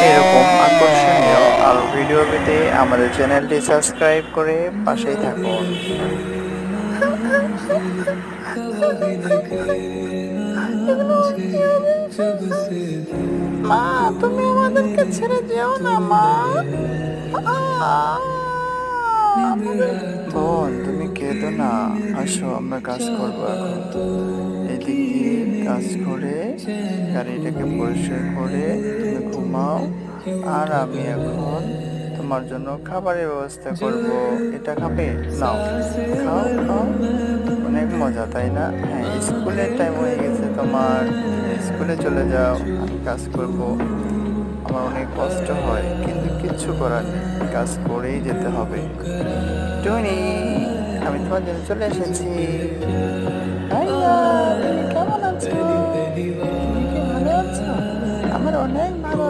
এরকম আকর্ষণীয় আরো ভিডিও পেতে আমাদের চ্যানেলটি সাবস্ক্রাইব করে পাশেই থাকুন। এগুলো কি হবে? মা, তুমি আমাদেরকে ছেড়ে যেও না মা। বোন, তুমি কেঁদো না। আসো, আমরা কাজ করবো এখন। এদিক দিয়ে কাজ করে গাড়িটাকে পরিষ্কার করে তুমি ঘুমাও, আর আমি এখন তোমার জন্য খাবারের ব্যবস্থা করব। এটা খাবে? নাও, খাও খাও। অনেক মজা, তাই না? হ্যাঁ, স্কুলের টাইম হয়ে গেছে তোমার, তুমি স্কুলে চলে যাও, আমি কাজ করব। আমার অনেক কষ্ট হয়, কিন্তু কিচ্ছু করার নেই, কাজ করেই যেতে হবে। টুনি, আমি তোমার জন্য চলে এসেছি। ভাইয়া, তুমি কেমন আছো? তুমি কি ভালো আছো? আমার অনেক ভালো